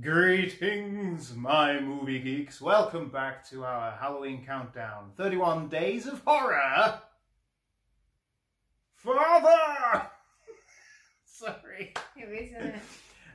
Greetings, my movie geeks. Welcome back to our Halloween countdown. 31 days of horror. Father! Sorry. It is, isn't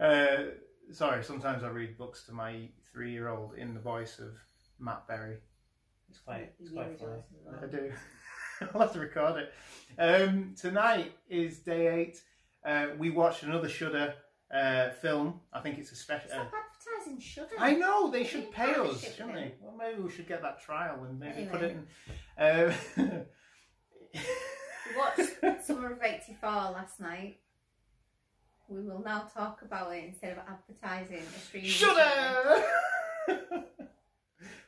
it? Sorry, sometimes I read books to my 3-year-old in the voice of Matt Berry. It's quite funny. Well. I do. I'll have to record it. Tonight is day 8. We watched another Shudder film. I think it's a special. Stop advertising Shudder. I know, they should pay us, shouldn't they? Well, maybe we should get that trial and maybe put it in. We watched Summer of '84 last night. We will now talk about it instead of advertising a streaming. Shudder!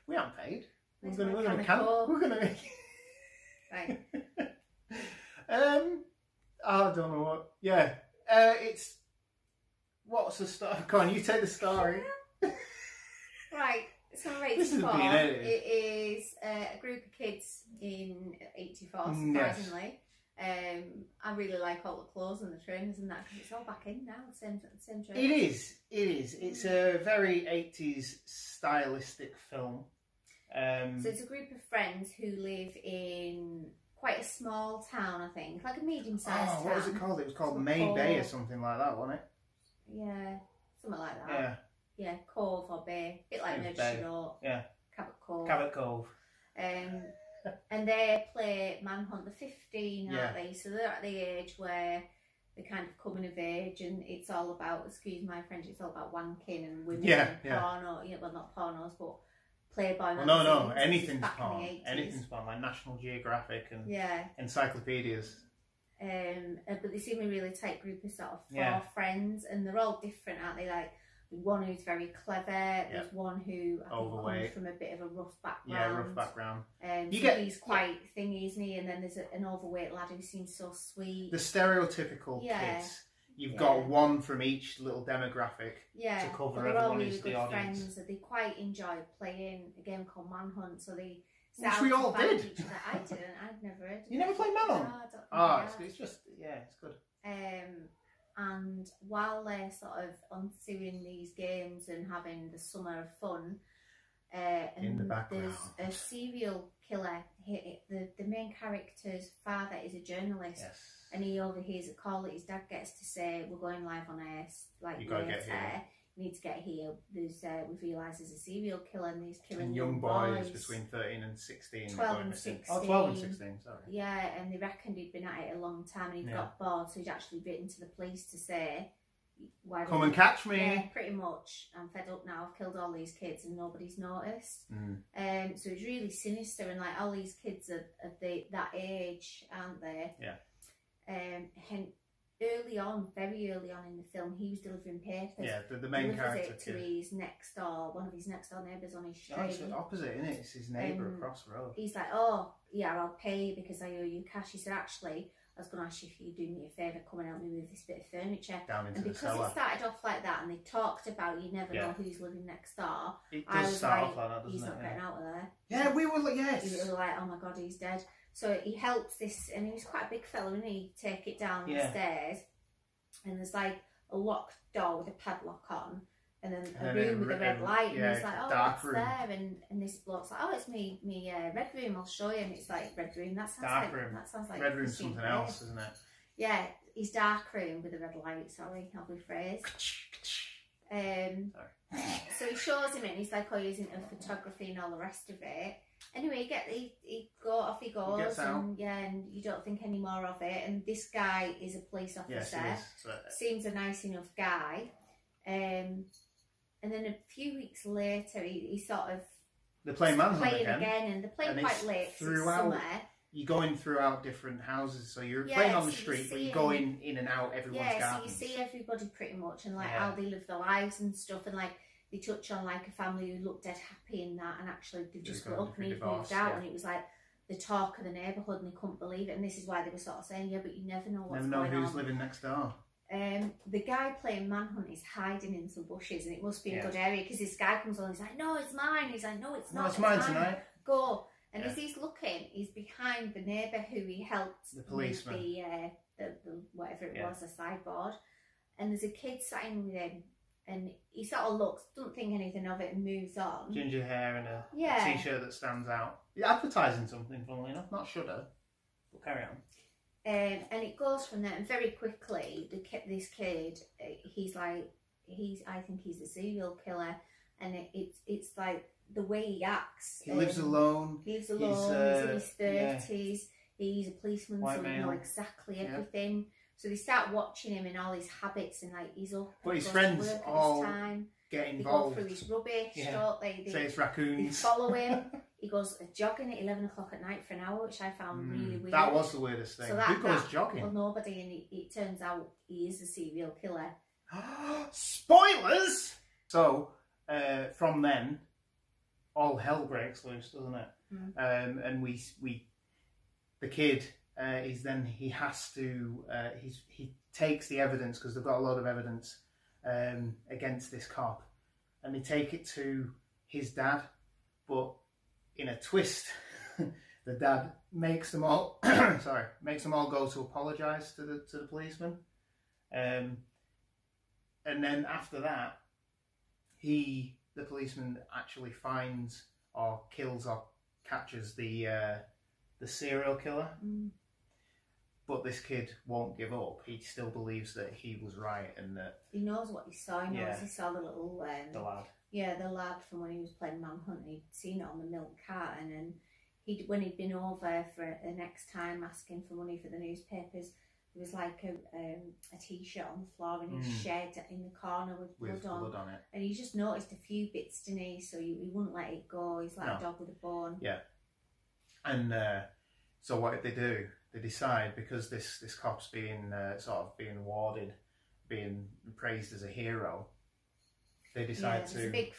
We aren't paid. We're gonna Right. I don't know what. Yeah. It's. What's the story? Come on, you take the story. Right. Summer of This isn't '84. being edited. It is a group of kids in '84, surprisingly. Yes. I really like all the clothes and the trainers and that because it's all back in now. Same trainers. It is. It is. It's a very 80s stylistic film. So it's a group of friends who live in quite a small town, I think, like a medium-sized town. What was it called? It was called May Bay or something like that, wasn't it? Yeah, something like that. Yeah. Yeah, Cove or Bay, a bit like Nudge. Yeah. Cabot Cove. Cabot Cove. And they play Manhunt. They're 15, aren't they? So they're at the age where they're kind of coming of age, and it's all about, excuse my French, it's all about wanking and women and porno. Yeah, well, not pornos, but Playboy magazines. No, anything's back porn. in the 80s. Anything's porn, like National Geographic and yeah, encyclopedias. But they seem a really tight group of sort of 4 friends, and they're all different, aren't they? Like one who's very clever, there's one who I think comes from a bit of a rough background. Yeah, rough background. He's quite thingy, isn't he? And then there's an overweight lad who seems so sweet. The stereotypical kids. You've got one from each little demographic to cover everyone who's the audience. Friends. They quite enjoy playing a game called Manhunt, so they. Which we all did. I didn't. I'd never heard. You never played Manhunt? No, it's just it's good. And while they're sort of undoing these games and having the summer of fun, in the background, there's a serial killer. The main character's father is a journalist, and he overhears a call that his dad gets to say, "We're going live on air. Like you gotta get here. You need to get here." There's we realise there's a serial killer, and he's killing young boys between 13 and 16. 12 and 16. Oh, 12 and 16, sorry. Yeah, and they reckoned he'd been at it a long time, and he'd got bored, so he'd actually written to the police to say, "Come and catch me." Yeah, pretty much. I'm fed up now. I've killed all these kids, and nobody's noticed. So it's really sinister, and like all these kids are that age, aren't they? Yeah. Very early on in the film, he was delivering papers. Yeah, the main character to his next door, one of his next door neighbours on his street. Oh, it's the opposite, isn't it? It's his neighbour across the road. He's like, "Oh, yeah, I'll pay you because I owe you cash." He said, "Actually, I was going to ask you if you'd do me a favour, come and help me move this bit of furniture." Down into the cellar. And because it started off like that, and they talked about you never know who's living next door. It does start off like that, doesn't it? He's not getting out of there. Yeah, we were like, yes. We were like, "Oh my God, he's dead." So he helps this, and he was quite a big fella, and he take it down the stairs. And there's like a locked door with a padlock on, and then a room with a red light, and he's like, "Oh, what's there?" And this bloke's like, "Oh, it's me red room. I'll show you." And it's like, red room. That sounds like red room's something else, isn't it? Yeah, his dark room with a red light. Sorry, I'll rephrase. So he shows him it, and he's like, "Oh, he's into photography and all the rest of it." Anyway, he goes, and you don't think any more of it. And this guy is a police officer. Seems a nice enough guy. And then a few weeks later, he sort of they're playing Manhunt again, and they're playing quite late. Throughout, you're going throughout different houses, so you're playing on the street, but you're going in and out everyone's gardens. So you see everybody pretty much, and like how they live their lives and stuff, and like they touch on like a family who looked dead happy in that, and actually they've just split up and he'd divorce, moved out, and it was like the talk of the neighbourhood, and they couldn't believe it. And this is why they were sort of saying, yeah, but you never know what's going on. Never know who's living next door. The guy playing Manhunt is hiding in some bushes, and it must be a good area, because this guy comes along and he's like, no, it's mine. He's like, no, it's not. No, it's mine tonight. Go. And as he's looking, he's behind the neighbour who he helped. The policeman. The whatever it was, a sideboard. And there's a kid sat in with him, and he sort of looks, doesn't think anything of it, and moves on. Ginger hair and a t-shirt that stands out. You're advertising something, funnily enough, not Shudder. But carry on. And it goes from there, and very quickly, this kid, I think he's a serial killer, and it's like the way he acts. He lives alone. He's in his 30s. He's a policeman, White so he knows exactly everything. So they start watching him and all his habits, and like he's up. But his friends all get involved. They go through his rubbish, don't they? Say it's raccoons. They follow him. He goes jogging at 11 o'clock at night for an hour, which I found really weird. That was the weirdest thing. So who goes jogging? Well, nobody, and it turns out he is a serial killer. Spoilers! So, from then, all hell breaks loose, doesn't it? And the kid he has to, he takes the evidence, because they've got a lot of evidence against this cop, and they take it to his dad, but in a twist, the dad makes them all makes them all go to apologise to the policeman, and then after that, the policeman actually finds or kills or captures the serial killer. But this kid won't give up. He still believes that he was right, and that he knows what he saw. He knows he saw the little the lad. Yeah, the lad from when he was playing Manhunt. He'd seen it on the milk carton, and when he'd been over for the next time asking for money for the newspapers, there was like a t-shirt on the floor, and he'd shed in the corner with blood on it. And he just noticed a few bits, didn't he? So he wouldn't let it go. He's like a dog with a bone. Yeah. And so what did they do? They decide, because this cop's being being awarded, being praised as a hero, they decide to... It's a big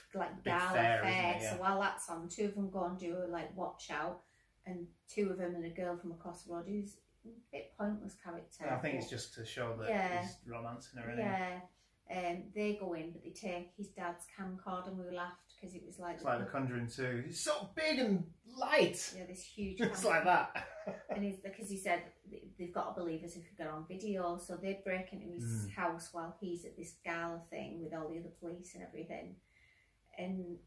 gala fair, so while that's on, two of them go and do a watch out, and two of them and a girl from across the road who's a bit pointless character. I think it's just to show that he's romancing her, isn't it? They go in, but they take his dad's camcorder, and we laughed because it was like... It's like The Conjuring 2. It's so big and light! Yeah, this huge It's like that. And because he said they've got to believe us if we get on video, so they break into his house while he's at this gala thing with all the other police and everything, and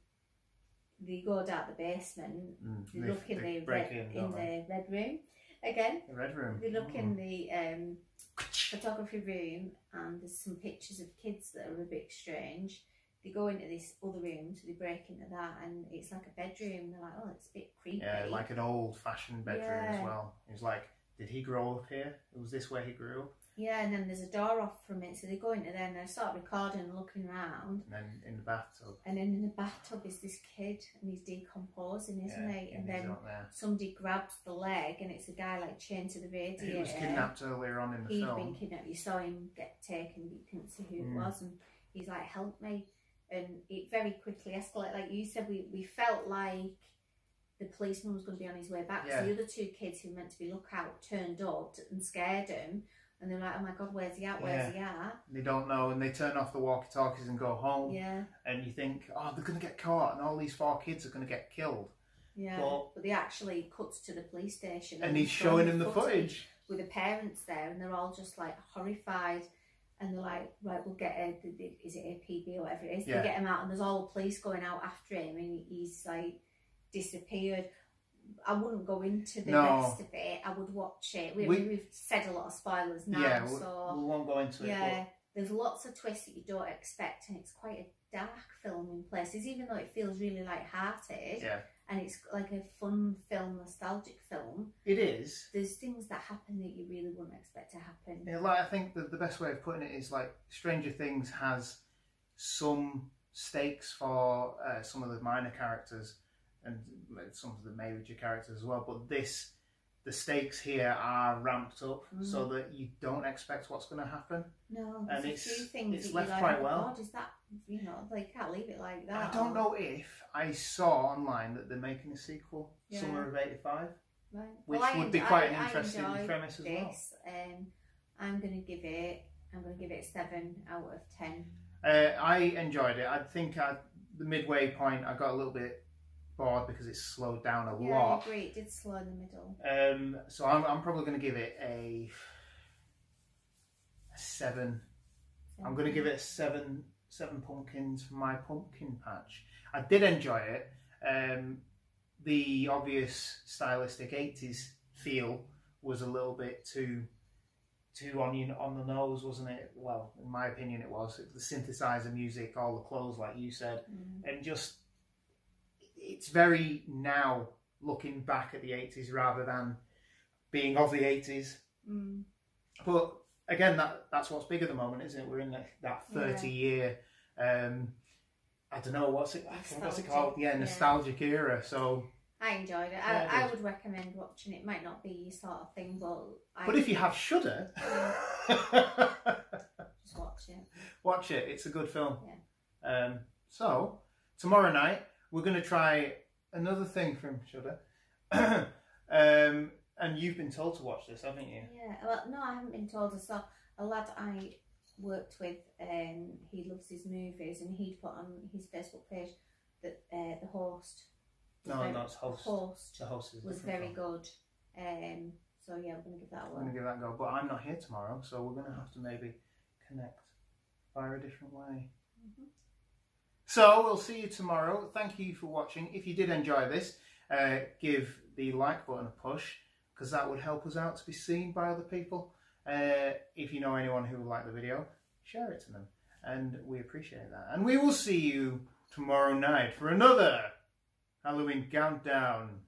they go down the basement. They look in the red room again. The red room. They look in the photography room, and there's some pictures of kids that are a bit strange. They go into this other room, so they break into that, and it's like a bedroom. They're like, oh, it's a bit creepy. Yeah, like an old-fashioned bedroom as well. He's like, did he grow up here? Was this where he grew up? Yeah, and then there's a door off from it, so they go into there and they start recording and looking around. And then in the bathtub. And then in the bathtub is this kid, and he's decomposing, isn't he? And then somebody grabs the leg, and it's a guy like chained to the radiator. He was kidnapped earlier on in the film. He'd been kidnapped. You saw him get taken, but you couldn't see who it was, and he's like, help me. And it very quickly escalated. Like you said, we felt like the policeman was going to be on his way back. So the other two kids who were meant to be lookout turned up and scared him. And they're like, oh my God, where's he at? Where's he at? They don't know, and they turn off the walkie-talkies and go home. Yeah. And you think, oh, they're going to get caught, and all these 4 kids are going to get killed. Yeah. But they actually cuts to the police station. And he's showing them the footage. With the parents there, and they're all just like horrified. And they're like, right, we'll get is it a PB or whatever it is? They get him out, and there's all the police going out after him, and he's like disappeared. I wouldn't go into the rest of it. I would watch it. We've said a lot of spoilers now, so we won't go into it. Yeah, there's lots of twists that you don't expect, and it's quite a dark film in places, even though it feels really light-hearted. Yeah. And it's like a fun film, nostalgic film. It is. There's things that happen that you really wouldn't expect to happen. Yeah, like I think the best way of putting it is like Stranger Things has some stakes for some of the minor characters and some of the major characters as well. But this the stakes here are ramped up so that you don't expect what's going to happen. No, and there's a few things it's that left you're like, quite oh well. God, is that, you know, they can't leave it like that. I don't know if I saw online that they're making a sequel, Summer of '85, right. which would be quite an interesting premise as well. I'm going to give it a 7 out of 10. I enjoyed it. I think the midway point I got a little bit bored because it slowed down a lot. I agree, it did slow in the middle. So I'm probably going to give it a 7. I'm going to give it a 7 pumpkins for my pumpkin patch. I did enjoy it. The obvious stylistic 80s feel was a little bit too on the nose, wasn't it? Well, in my opinion it was. The synthesizer music, all the clothes like you said, and just it's very now looking back at the 80s rather than being of the 80s. But again, that's what's big at the moment, isn't it? We're in that 30-year I don't know what's it called? Yeah, nostalgic era. So I enjoyed it. I would recommend watching it. It might not be your sort of thing, but if you have Shudder, just watch it. Watch it. It's a good film. Yeah. So tomorrow night we're going to try another thing from Shudder. And you've been told to watch this, haven't you? Yeah. Well, no, I haven't been told. I saw a lad I worked with. He loves his movies, and he'd put on his Facebook page that The Host. It's Host. The Host is was very good. So yeah, we're going to give that a go. We're going to give that a go. But I'm not here tomorrow, so we're going to have to maybe connect via a different way. So we'll see you tomorrow. Thank you for watching. If you did enjoy this, give the like button a push, because that would help us out to be seen by other people. If you know anyone who would like the video, share it to them, and we appreciate that. And we will see you tomorrow night for another Halloween countdown.